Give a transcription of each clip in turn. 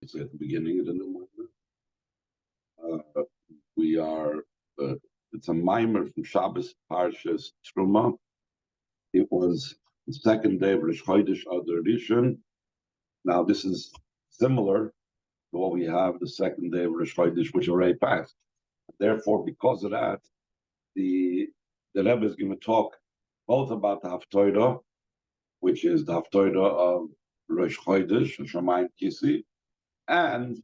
It's at the beginning of the new Maamar. We are, it's a Maamar from Shabbos Parshas Truma. It was the second day of Rosh Chodesh Adar Rishon. Now, this is similar to what we have the second day of Rosh Chodesh, which already passed. Therefore, because of that, the Rebbe is going to talk both about the Haftorah, which is the Haftorah of Rosh Chodesh, Shamayim Kisi, and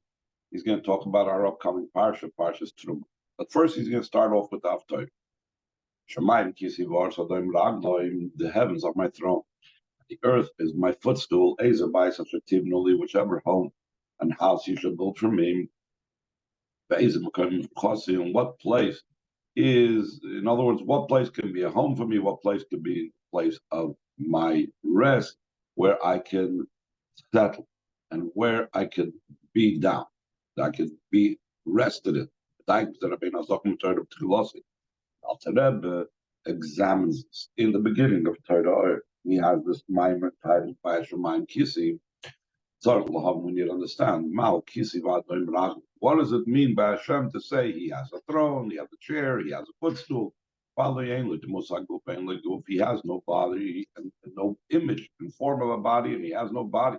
he's going to talk about our upcoming Parsha, Parshas Truma. But first, he's going to start off with the Haftorah. Shamayim Kisi Var Sodom Ragloim, the heavens are my throne. The earth is my footstool, Ezabai such a Tibnuli, whichever home and house you should build for me. In what place is, in other words, what place can be a home for me? What place could be a place of my rest, where I can settle and where I can be down, that I can be rested in. Alter Rebbe examines this. In the beginning of Torah, he has this Maamar titled by Shamayim Kisi. We need to understand. What does it mean by Hashem to say he has a throne, he has a chair, he has a footstool? He has no body and no image in form of a body, and he has no body.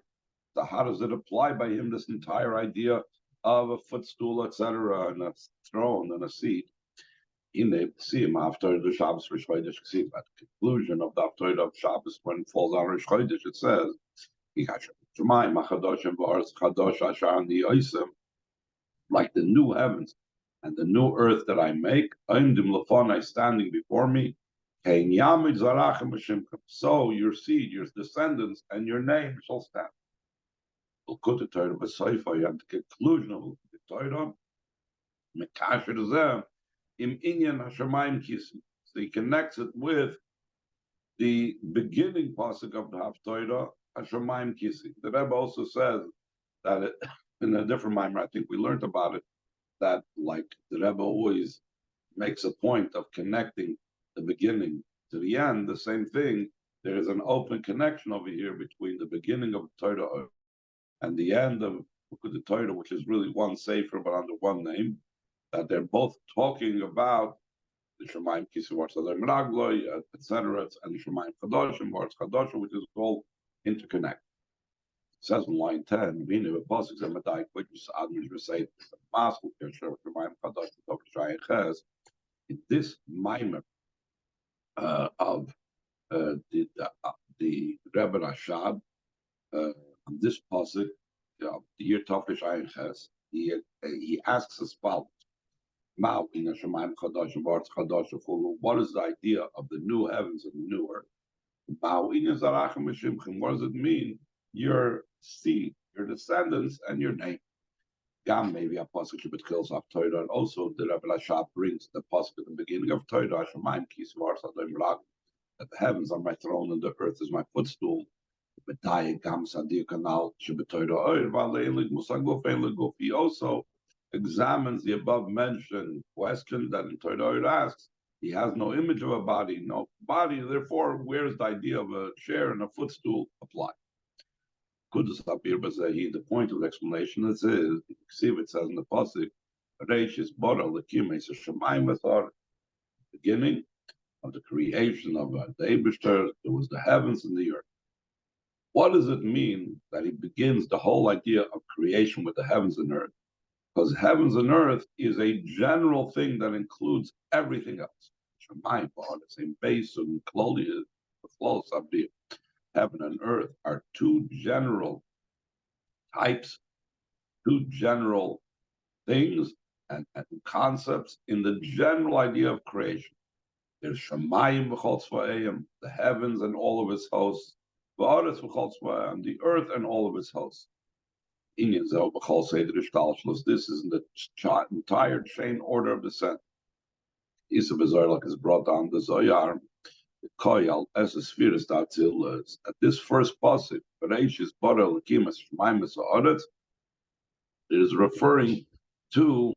So how does it apply by him, this entire idea of a footstool, etc., and a throne and a seat? In the Sim after the Shabbos Rosh Chodesh, at the conclusion of the Haftorah of Shabbos, when it falls on Rosh Chodesh, it says, like the new heavens and the new earth that I make, standing before me. So your seed, your descendants, and your name shall stand. At the conclusion of the Torah, so he connects it with the beginning pasuk of the Haftorah, Hashemayim Kisi. The Rebbe also says that it, in a different Maamar, I think we learned about it, that like the Rebbe always makes a point of connecting the beginning to the end, the same thing. There is an open connection over here between the beginning of the Torah and the end of the Torah, which is really one sefer but under one name, that they're both talking about the Shamayim Kisi V'Ar Sodom Ragloi, etc., and the Shamayim Chadoshim V'Ar Chadoshim, which is all interconnected. It says in line 10, in this Maamar of the Rebbe Rashad, on this pasuk, the year Tafish Ayin Ches, he asks as follows: what is the idea of the new heavens and the new earth? What does it mean? Your seed, your descendants, and your name. Gam maybe a pasuk that kills off Torah, and also the Rebbe Rashab brings the pasuk at the beginning of Torah, Shamayim Kisi V'Ar Sodom Ragloi, that the heavens are my throne and the earth is my footstool. He also examines the above mentioned question that in Torah asks. He has no image of a body, no body, therefore, where's the idea of a chair and a footstool apply? The point of the explanation is, you see it says in the pasuk, beginning of the creation of the Eibishter, there was the heavens and the earth. What does it mean that he begins the whole idea of creation with the heavens and earth? Because heavens and earth is a general thing that includes everything else. Shamayim, the same base and clothes, the flows of the heaven and earth are two general types, two general things and concepts in the general idea of creation. There's Shamayim v'chol tzva'ayim, the heavens and all of its hosts, v'aretz v'chol tzva'ayim, the earth and all of its hosts. This is in the entire chain order of descent. Isa Bezorlak is brought down the Zoyar, the Koyal, as a sphere is that at this first pasuk, Bereishis Bara Lakimas Shemaim Sa'aretz, it is referring to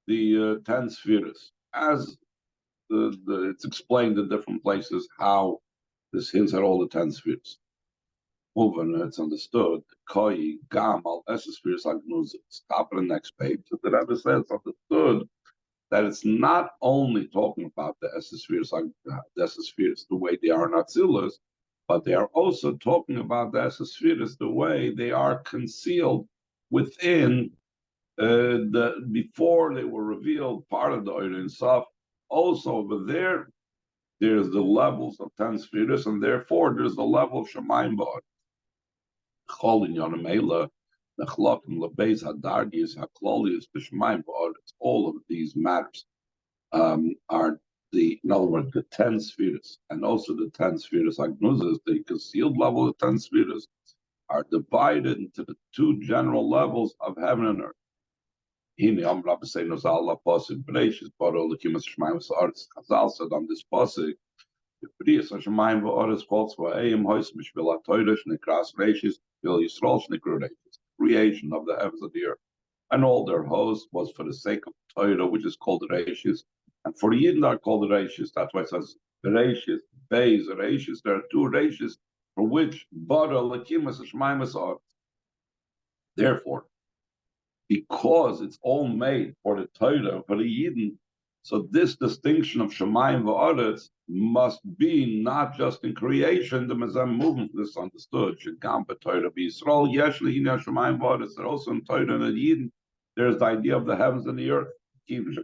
the 10 spheres. As it's explained in different places how this hints at all the 10 spheres. moving, it's understood. Koi, Gamal, Esospheres, Agnuz. Stop at the next page. So the Rebbe says, it's understood that it's not only talking about the Esospheres, the way they are in Atzilus, but they are also talking about the Esospheres, the way they are concealed within before they were revealed, part of the Oil and Sof. Also over there's the levels of 10 spheres, and therefore there's the level of Shemaim Ba'od. Chol in Yonamela, the Chlokim Lebeis Hadargis Haklolius B'Shemaim Ba'od. All of these matters are in other words, the 10 spheres, and also the 10 spheres Agnuzas, the concealed level of 10 spheres, are divided into the two general levels of heaven and earth. Chazal said on this pasuk, the Prius Hashemayim v'Oretz calls for Eim Hois Mishvil HaTorah Shnikras Reishis Vil Yisrael Shnikru Reishis, creation of the heavens and the earth, and all their host was for the sake of Torah, which is called Reishis, and for the Yidden are called Reishis. That's why it says Reishis, Beis, Reishis. There are two Reishis for which Bara Lakimas Hashemayim v'Oretz. Therefore, because it's all made for the Torah, for the Yidden, so this distinction of Shemayim v'Aretz must be not just in creation. The Mezem movement is understood. Shegam b'Torah b'Yisrael yesh le'inyan Shemayim v'Aretz. And also in Torah and the Yidden, there's the idea of the heavens and the earth. Since the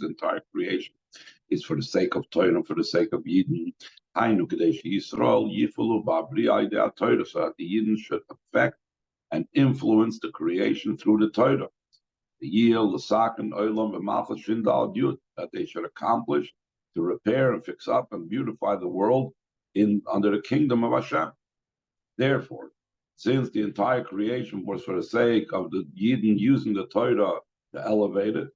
entire creation is for the sake of Torah and for the sake of Yidden, so that the Yidden should affect and influence the creation through the Torah. The yield, the sakin, oilam, and malchus shindal yud, that they should accomplish to repair and fix up and beautify the world under the kingdom of Hashem. Therefore, since the entire creation was for the sake of the Yidden using the Torah to elevate it,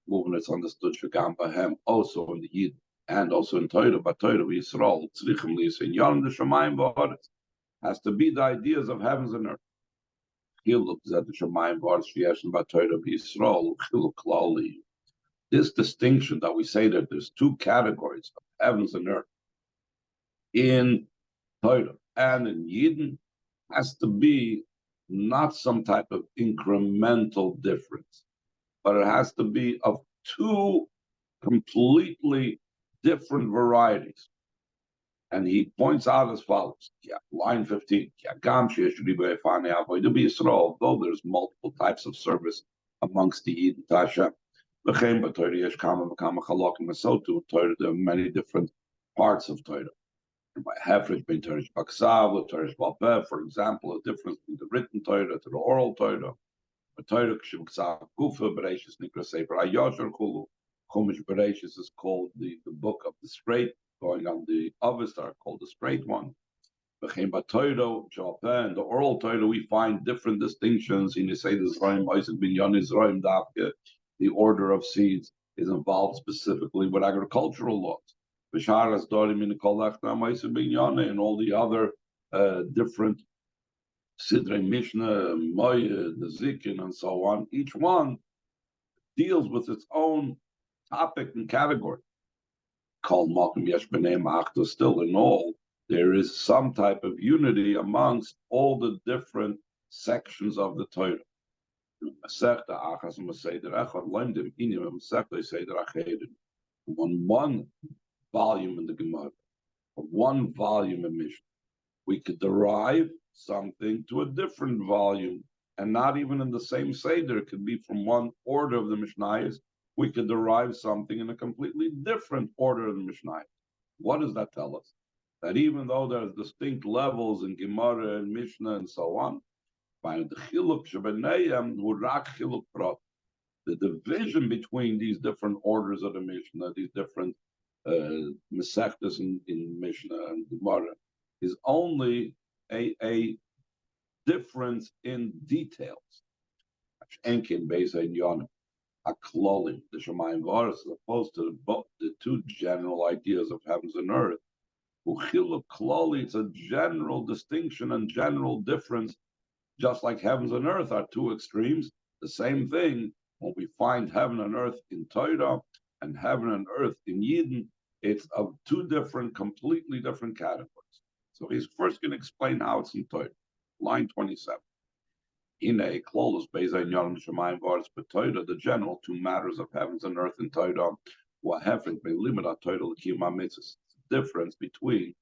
moving it's understood shagam bahem also in the Yidden and also in Torah, but Torah Yisrael, tzrichim liyis the Shemayim v'Aretz, has to be the ideas of heavens and earth. This distinction that we say that there's two categories of heavens and earth in Torah and in Yidden has to be not some type of incremental difference, but it has to be of two completely different varieties. And he points out as follows, line 15, though there's multiple types of service amongst the Yidden Tasha, there are many different parts of Torah. For example, a difference between the written Torah to the oral Torah. Chumash Bereshis is called the book of the straight, going on the others are called the straight one. In the oral Torah, we find different distinctions. In the order of seeds is involved specifically with agricultural laws. And all the other different Sidrei Mishnah, Moed, the Zikin, and so on, each one deals with its own topic and category. Still in all, there is some type of unity amongst all the different sections of the Torah. One volume in the Gemara, one volume in Mishnah, we could derive something to a different volume, and not even in the same Seder. It could be from one order of the Mishnayos. We could derive something in a completely different order of the Mishnah. What does that tell us? That even though there's distinct levels in Gemara and Mishnah and so on, by the chiluk shebenayim hurak chiluk prat, the division between these different orders of the Mishnah, these different mesechtas in Mishnah and Gemara, is only a difference in details. Enkin beisa in yonim. Akloli, the Shemayim v'Aretz, as opposed to the two general ideas of heavens and earth. Uchiluk kloli, it's a general distinction and general difference, just like heavens and earth are two extremes. The same thing when we find heaven and earth in Torah and heaven and earth in Yidden, It's of two different, completely different categories. So he's first going to explain how it's in Torah. Line 27. In a close based on Yom Shemayim Varis B'Torah, the general two matters of heavens and earth in Torah, what happens by limit of Torah l'kiyum mitzvahs. Difference between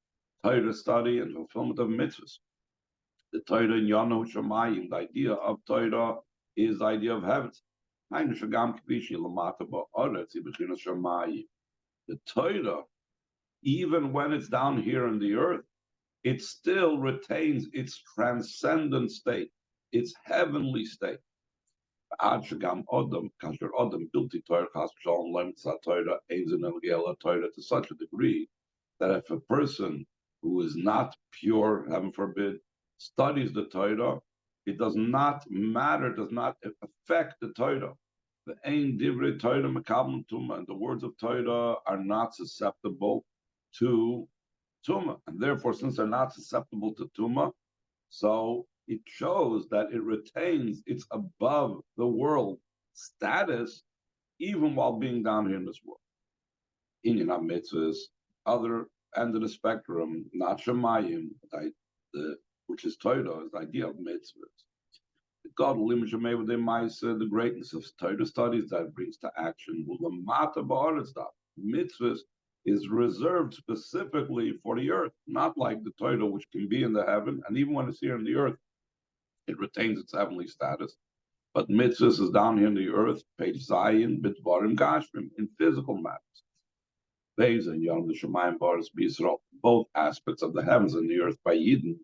Torah study and fulfillment of mitzvahs. The Torah in Yom Shemayim, the idea of Torah is the idea of heavens. The Torah, even when it's down here in the earth, it still retains its transcendent state, its heavenly state. To such a degree that if a person who is not pure, heaven forbid, studies the Torah, it does not matter, does not affect the Torah. The ain divrei Torah mekabel tuma, and the words of Torah are not susceptible to tuma, and therefore, since they're not susceptible to tuma, so it shows that it retains its above the world status, even while being down here in this world. Inyan mitzvahs, other end of the spectrum, not shemayim, which is Torah, is the idea of mitzvahs. God will limit with the greatness of Torah studies that brings to action. Mitzvahs is reserved specifically for the earth, not like the Torah, which can be in the heaven, and even when it's here in the earth, it retains its heavenly status. But mitzvahs is down here in the earth, page Zion, Bidvarim Gashrim, in physical matters. Beis and Yom the Shemayim Baris B'Yisrael, both aspects of the heavens and the earth by Yidden.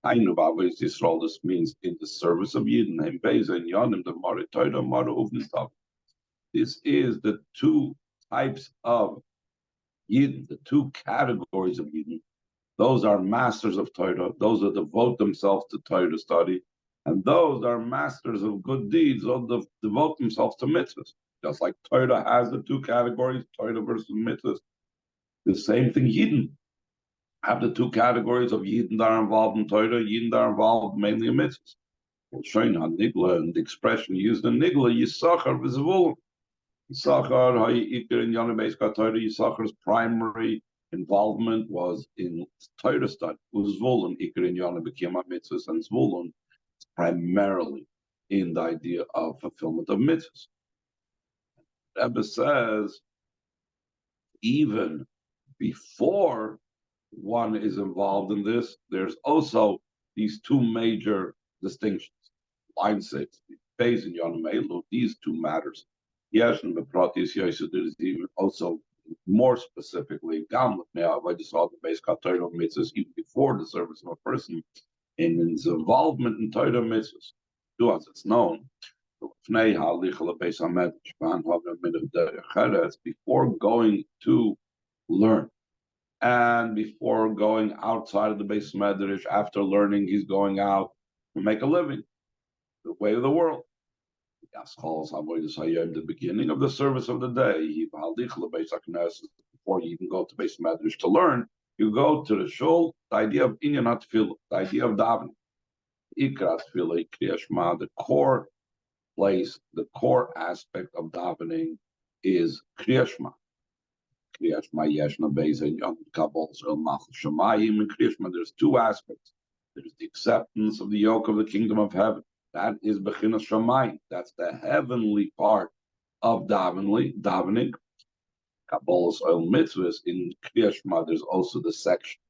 Hainu B'Avos Yisrael, this means in the service of Yidden. And Beis and Yonim the Mari Torah Mari Uvnistav. This is the two types of Yidden, the two categories of Yidden. Those are masters of Torah. Those that devote themselves to Torah study. And those are masters of good deeds, or devote themselves to mitzvahs. Just like Torah has the two categories, Torah versus mitzvahs. The same thing, Yidden have the two categories of Yidden that are involved in Torah, Yidden that are involved mainly in mitzvahs. We'll show you how Nigla, and the expression used in Nigla, Yisachar v'Zevulun. Yisachar, ha'yikir in Yonah Torah, Yisachar's primary involvement was in Torah study. Zvulun, ikir in Yonah B'Kiyam mitzvahs, and Zvulun is primarily in the idea of fulfillment of mitzvahs. Rebbe says, even before one is involved in this, there's also these two major distinctions. Line 6, Beis and Yonah, these two matters. Yes, and the Pratis Yosef, there's even also more specifically, now I just saw the base Torah mitzvahs even before the service of a person in his involvement in Torah mitzvahs. Do as it's known. Before going to learn, and before going outside of the base medrash, after learning, he's going out to make a living, the way of the world. The beginning of the service of the day, before you even go to base medrash to learn, you go to the shul. The idea of inyan tefillah, the idea of davening, ikra tefillah, kriyashma, the core place, the core aspect of davening is kriyashma. Kriyashma yeshna beis and yom kabbalah Dvar Malchus shamayim. In kriyashma, there's two aspects. There's the acceptance of the yoke of the kingdom of heaven. That is bechinas shamayim. That's the heavenly part of davening. Kabbalah's oil mitzvahs in kriyashma. There's also the section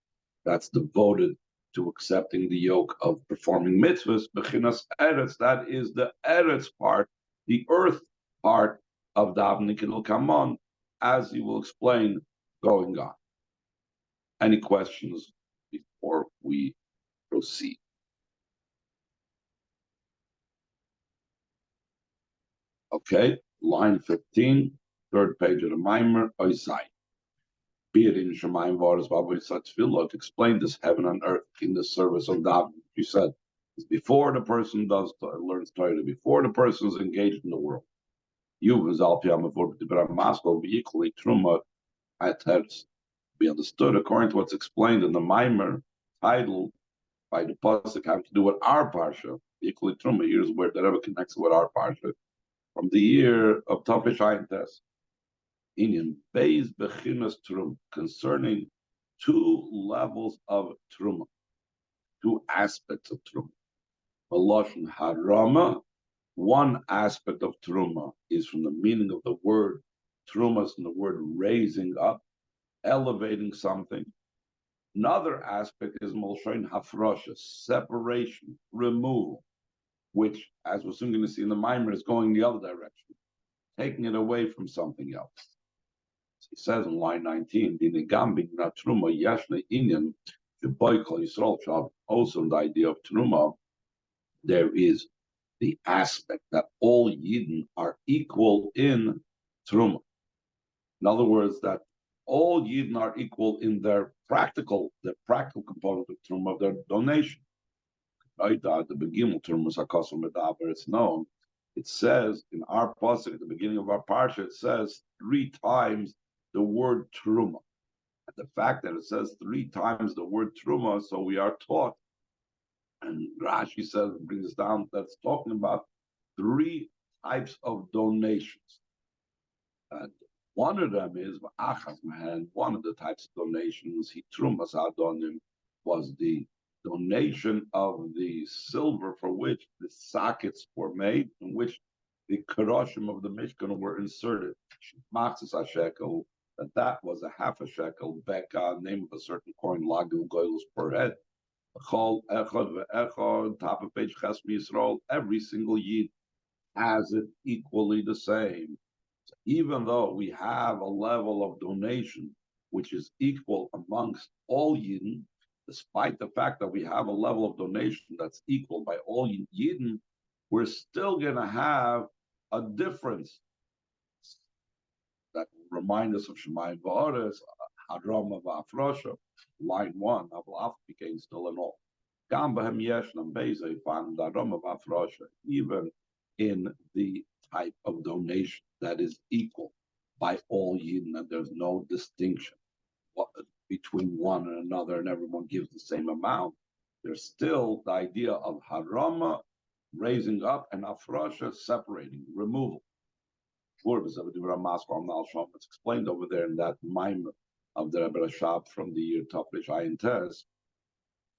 that's devoted to accepting the yoke of performing mitzvahs, bechinas eretz, that is the eretz part, the earth part of davening. It will come on, as he will explain, going on. Any questions before we proceed? Okay, line 15, third page of the Maamar, Kesayi. Be it in Shemayim Varis B'Avos such tefillah to explain this heaven and earth in the service of davening. You said it's before the person learns Torah, before the person is engaged in the world. You as Al Piyam before Dvar Malchus be equally truma at be understood according to what's explained in the Maamar titled by the pasuk having to do with our parsha. Equally truma. Here's where that ever connects with our parsha from the year of Tapish Ayin Tes. Indian Beis Bechinas Trum, concerning two levels of Truma, two aspects of Truma. Baloshin Harama, one aspect of Truma is from the meaning of the word Truma, is from the word raising up, elevating something. Another aspect is Molshain Hafrosha, separation, removal, which, as we're soon going to see in the Maamar, is going the other direction, taking it away from something else. So he says in line 19, also in the idea of Truma, there is the aspect that all Yidden are equal in Truma. In other words, that all Yidden are equal in their practical component of Truma, of their donation. Right? The beginning of Truma Sakasum Medaber, it's known. It says in our pasuk at the beginning of our parsha, it says 3 times the word Truma. And the fact that it says 3 times the word Truma, so we are taught. And Rashi says, brings us down, that's talking about 3 types of donations. And one of them is one of the types of donations, he Trumas Adonim, was the donation of the silver for which the sockets were made, in which the karoshim of the Mishkan were inserted. Machzis HaShekel, that was a half a shekel, beka, name of a certain coin, lagil goylus per head. Chol echad ve'echad, top of page Ches Yisrael, every single Yid has it equally the same. So even though we have a level of donation which is equal amongst all Yidden, despite the fact that we have a level of donation that's equal by all Yidden, we're still going to have a difference that will remind us of Shemayim V'Aretz, Hadrama V'Afrosha, line 1, Avlaf became still in all. Gam B'hem Yeshnam Beizei Fan Hadrama V'Afrosha, even in the type of donation that is equal by all Yidden, and there's no distinction between one and another, and everyone gives the same amount. There's still the idea of Harama, raising up, and Afrosha, separating, removal. It's explained over there in that Maamar of the Rebbe Rashab from the year Tafresh Ayin Tes.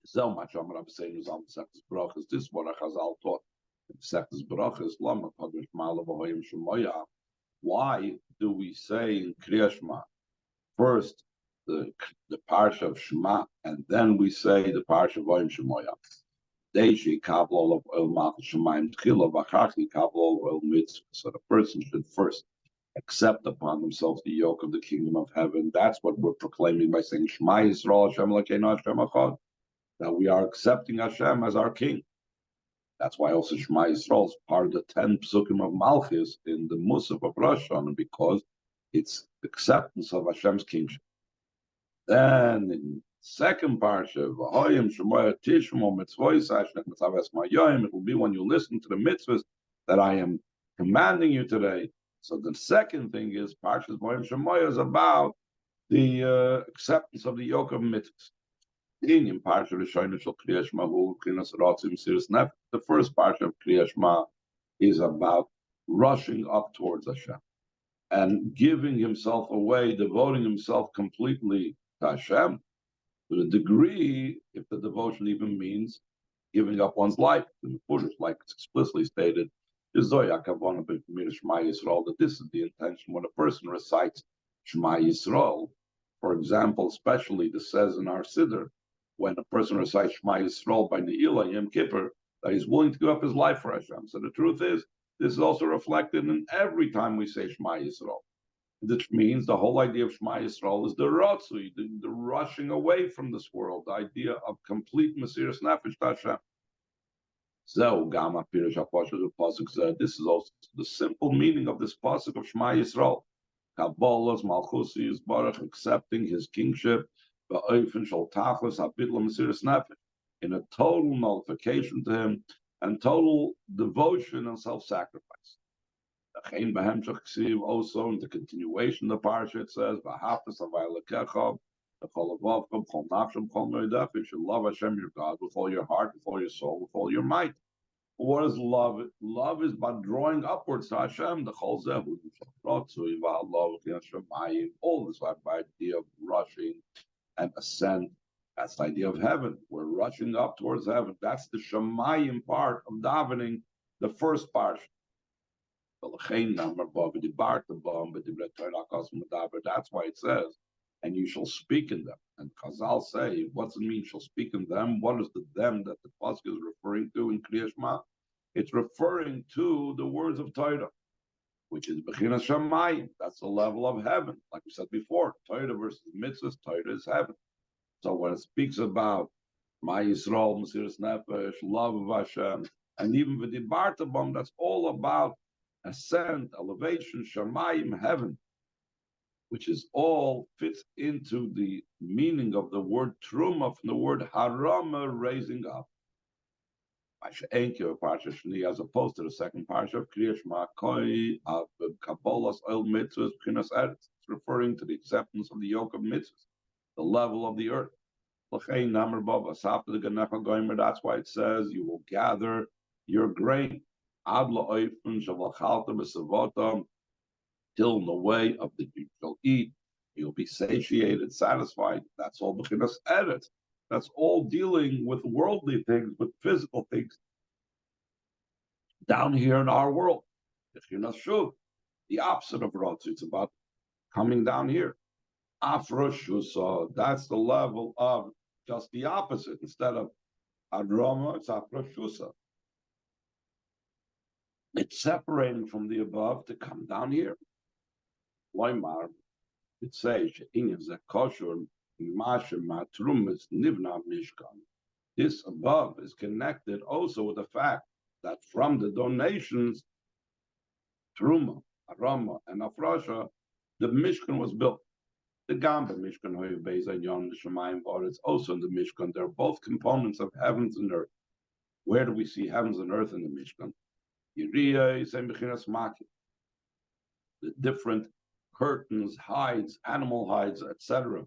So much Maamar saying is on the Sechtes Brachas. This is what Chazal taught in Sechtes Brachas. Lama Padrash Ma'ala V'Hoyim Shemoya. Why do we say in Kriya Shema first the parsha of Shema, and then we say the parsha of V'Hoyim Shemoya? Deishi Kablo of Oil Malchus Shemayim Tchila V'Achaki Kablo of Oil Mitzvah. So the person should first accept upon themselves the yoke of the kingdom of heaven. That's what we're proclaiming by saying Shema Yisrael Hashem Elokeinu Hashem Echad. That we are accepting Hashem as our king. That's why also Shema Yisrael is part of the 10 psukim of Malchus in the Musaf of Rosh Hashanah, because it's acceptance of Hashem's kingship. Then in second parsha, V'Hoyim Shemoya Tishmo Mitzvos Hashem Mitzaves Mayoyim, it will be when you listen to the mitzvahs that I am commanding you today. So the second thing is Parshas V'Hoyim Shemoya is about the acceptance of the yoke of mitzvahs. In Parsha Rishonah Shel Kriya Shema, the first parsha of Kriya Shema is about rushing up towards Hashem and giving himself away, devoting himself completely to Hashem, to the degree, if the devotion even means giving up one's life. In the Purus, like it's explicitly stated, that this is the intention when a person recites Shema Yisrael. For example, especially this says in our Siddur, when a person recites Shema Yisrael by Ne'ilah, Yom Kippur, that he's willing to give up his life for Hashem. So the truth is, this is also reflected in every time we say Shema Yisrael. Which means the whole idea of Shema Yisrael is the Ratzui, the rushing away from this world, the idea of complete Mesiras Nefesh to Hashem. This is also the simple meaning of this pasuk of Shema Yisrael. Kabbalah's Malchus is Baruch, accepting his kingship, in a total nullification to him and total devotion and self-sacrifice. Also in the continuation of the parsha it says, you should love Hashem your God with all your heart, with all your soul, with all your might. What is love? Love is by drawing upwards to Hashem. The Chol Zehu, all this idea of rushing and ascent. That's the idea of heaven. We're rushing up towards heaven. That's the Shemayim part of davening, the first part. That's why it says, and you shall speak in them. And Chazal say, what's it mean, shall speak in them? What is the them that the pasuk is referring to in Kriya Shema? It's referring to the words of Torah, which is Bechinas Shamayim. That's the level of heaven. Like we said before, Torah versus mitzvahs, Torah is heaven. So when it speaks about Ma Yisrael, Mesiras Nefesh, love of Hashem, and even with the Bartabam, that's all about ascent, elevation, Shamayim, heaven, which is all fits into the meaning of the word Truma from the word Harama, raising up. As opposed to the second parsha of Kriya Shema, Koi, Kabbalas, El Mitzvahs, B'chinas Eretz. It's referring to the acceptance of the yoke of mitzvahs, the level of the earth. That's why it says you will gather your grain till in the way of the you shall eat, you'll be satiated, satisfied. That's all B'chinas Eretz. That's all dealing with worldly things, with physical things down here in our world. B'chinas Shuv, the opposite of Rotz. It's about coming down here. Afroshusa, that's the level of just the opposite. Instead of Adroma, it's Afroshusa. It's separating from the above to come down here. Maamar, it says, this above is connected also with the fact that from the donations, Truma, Arama, and Afrasha, the Mishkan was built. The Gamba Mishkan, Hoybeis, and Yom, the Shemayim, it's also in the Mishkan. They're both components of heavens and earth. Where do we see heavens and earth in the Mishkan? The different curtains, hides, animal hides, etc.,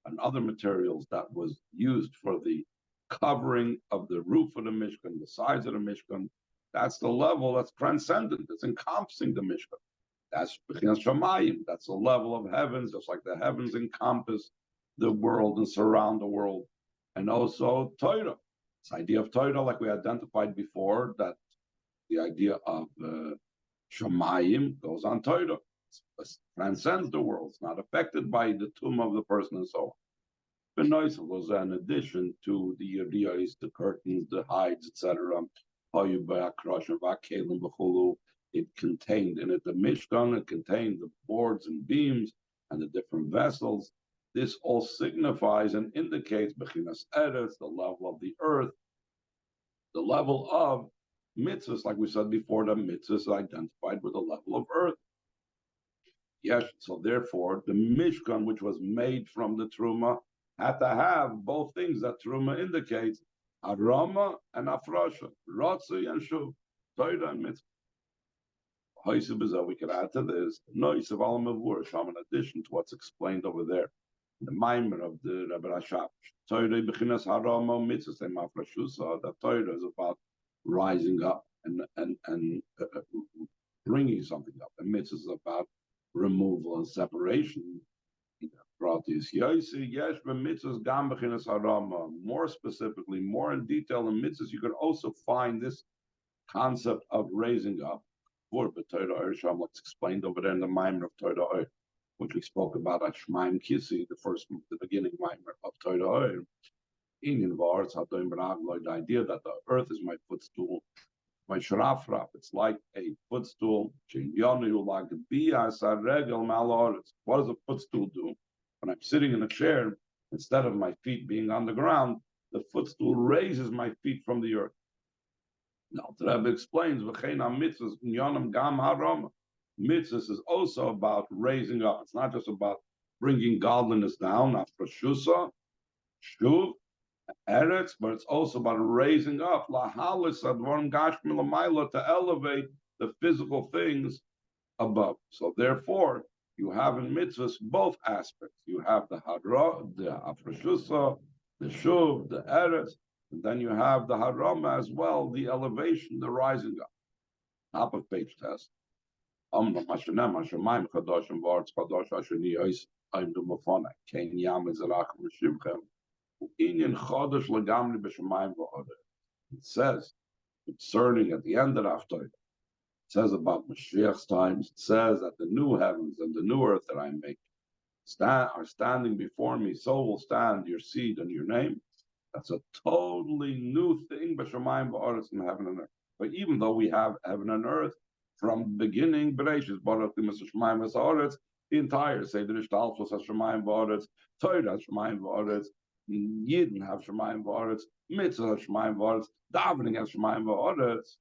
and other materials that was used for the covering of the roof of the Mishkan, the sides of the Mishkan. That's the level that's transcendent. It's encompassing the Mishkan. That's B'chinas Shamayim. That's the level of heavens, just like the heavens encompass the world and surround the world. And also Torah. This idea of Torah, like we identified before, that the idea of Shamayim goes on Torah. It transcends the world. It's not affected by the tomb of the person and so on. Benoisa was in addition to the yeriyos, the curtains, the hides, etc. It contained in it the Mishkan, it contained the boards and beams and the different vessels. This all signifies and indicates B'chinas Eretz, the level of the earth, the level of mitzvahs, like we said before, the mitzvahs is identified with the level of earth. Yes, so therefore, the Mishkan, which was made from the Truma, had to have both things that Truma indicates, Arama and Afrasha, Rotzi and Shuv, Torah and Mitzvah. We could add to this, in addition to what's explained over there, the Maamar of the Rebbe Rashab. Torah B'chinas Harama Mitzvah Mafrashusa, that Torah is about rising up and bringing something up. And Mitzvah is about removal and separation. More specifically, more in detail in mitzvahs, you could also find this concept of raising up. What's explained over there in the Maamar of Torah, which we spoke about at Shemaim Kisi, the beginning Maamar of Torah. In Dvar, the idea that the earth is my footstool, my shrafraf, it's like a footstool. What does a footstool do? When I'm sitting in a chair, instead of my feet being on the ground, the footstool raises my feet from the earth. Now, the Rebbe explains, mitzvahs is also about raising up. It's not just about bringing godliness down, after shusa, shuv, eretz, but it's also about raising up, to elevate the physical things above. So therefore, you have in mitzvahs both aspects. You have the hadra, the afrashusa, the shuv, the eretz, And then you have the harama as well, the elevation, the rising up. Top of page test. Mashanem, Hashemayim, Kadoshim, V'aretz Kadosh, Asher Niyos, Ayim Dumafona, Kein Yam, Ezerach, Meshivchem, Inyan Chodesh Legamri B'Shemayim V'aretz. It says, concerning at the end of the Haftarah, it says about Mashiach's times, it says that the new heavens and the new earth that I make are standing before me, so will stand your seed and your name. That's a totally new thing, B'Shemayim V'aretz, in heaven and earth. But even though we have heaven and earth, from the beginning, Bereshis, Baruch Hashemayim V'aretz, the entire Seder Ishtalchus Hashemayim V'aretz, Torah Hashemayim V'aretz, Yidden have Hashemayim V'aretz, Mitzvah Hashemayim V'aretz, Davening Hashemayim V'aretz.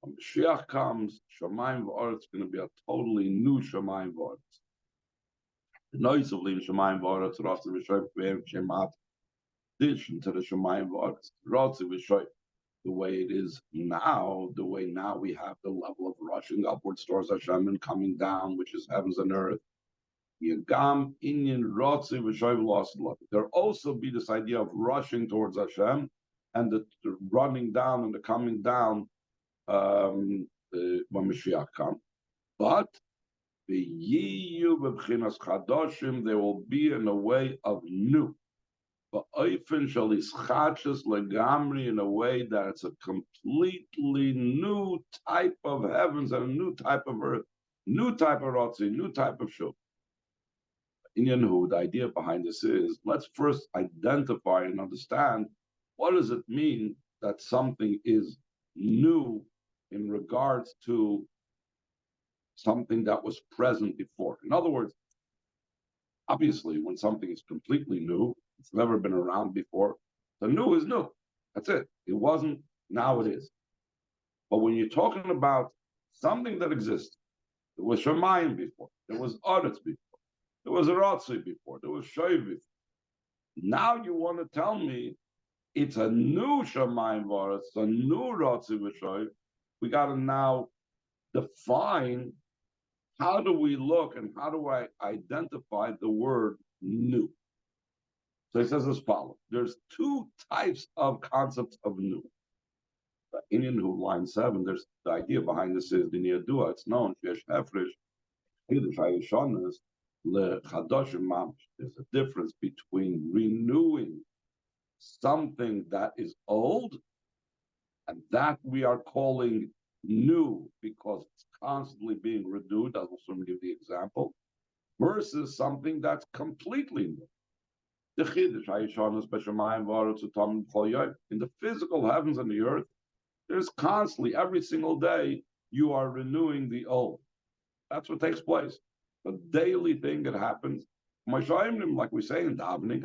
When Mashiach comes, Shemayim V'aretz is going to be a totally new Shemayim V'aretz. The noise of Lim Shemayim V'aretz, Rotzi V'shoy P'verim Shemat, addition to the Shemayim V'aretz, Rotzi V'shoy. The way it is now, the way now we have the level of rushing upwards towards Hashem and coming down, which is heavens and earth. Yagam inyan rotzi v'shoy v'losid. There'll also be this idea of rushing towards Hashem and the running down and the coming down when Mashiach comes. But the yiyu v'bchinas chadoshim, they will be in a way of new. But oifen shall ischachus legamri, in a way that it's a completely new type of heavens and a new type of earth, new type of rotzi, new type of shul. Inyan hu, the idea behind this is, let's first identify and understand what does it mean that something is new in regards to something that was present before. In other words, obviously, when something is completely new, it's never been around before, the new is new. That's it. It wasn't, now it is. But when you're talking about something that exists, there was Shemayim before, there was Aretz before, there was Rotzi before, there was Shoy before. Now you want to tell me it's a new Shemayim V'aretz, a new Rotzi V'shoy. We got to now define, how do we look and how do I identify the word new? So he says as follows. There's two types of concepts of new. The Indian who, line 7, there's the idea behind this is the Niyadua, it's known, Shesh Hefresh, Chidush HaYeshonos, LeChadoshim Mamash. There's a difference between renewing something that is old, and that we are calling new because it's constantly being renewed. I'll also give the example, versus something that's completely new. The Chidush HaYeshonos B'Shemayim V'aretz U'Tamim B'Chol Yom. In the physical heavens and the earth, there's constantly, every single day, you are renewing the old. That's what takes place. The daily thing that happens. Like we say in davening,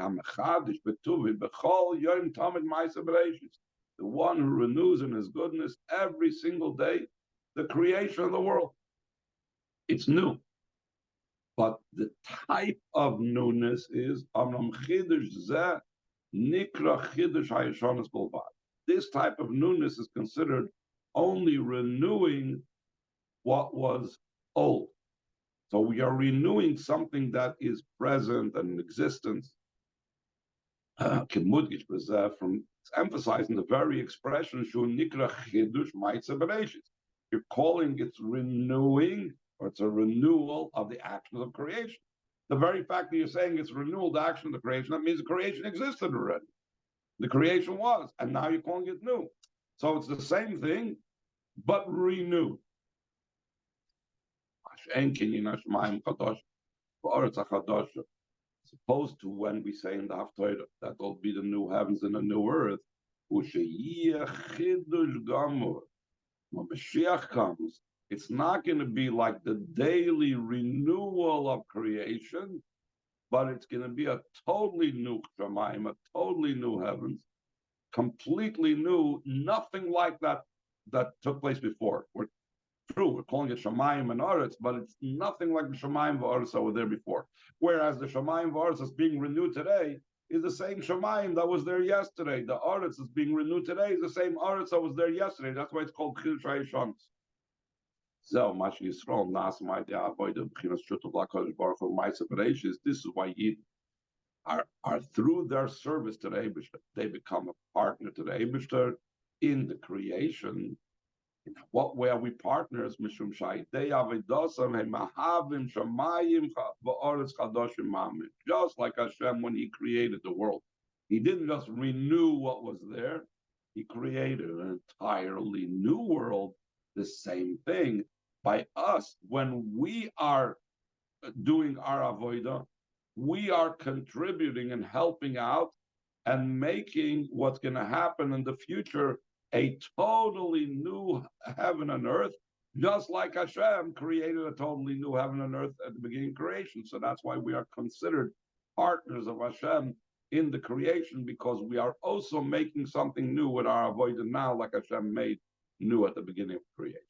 the one who renews in his goodness every single day, the creation of the world. It's new. But the type of newness is this type of newness is considered only renewing what was old. So we are renewing something that is present and in existence. From emphasizing the very expression, you're calling it renewing, or it's a renewal of the actions of creation. The very fact that you're saying it's renewal, the action of the creation, that means the creation existed already. The creation was, and now you're calling it new. So it's the same thing, but renewed. Opposed to when we say in the Haftarah that will be the new heavens and the new earth, when Mashiach comes, it's not going to be like the daily renewal of creation, but it's going to be a totally new Shemayim, a totally new heavens, completely new, nothing like that took place before. We're calling it Shemayim and Aretz, but it's nothing like the Shemayim V'aretz that were there before. Whereas the Shemayim V'aretz that's being renewed today is the same Shemayim that was there yesterday. The Aretz that's being renewed today is the same Aretz that was there yesterday. That's why it's called Chidush HaYeshonos. This is why are through their service to the Eibishter. They become a partner to the Eibishter in the creation. In what way are we partners? Mishum Shaitei Avidosam Mahavim Shamayim Va'oretz Chadoshim Maamar. Just like Hashem when He created the world, He didn't just renew what was there; He created an entirely new world. The same thing by us when we are doing our avodah, we are contributing and helping out and making what's going to happen in the future a totally new heaven and earth, just like Hashem created a totally new heaven and earth at the beginning of creation. So that's why we are considered partners of Hashem in the creation, because we are also making something new with our avodah now, like Hashem made new at the beginning of creation.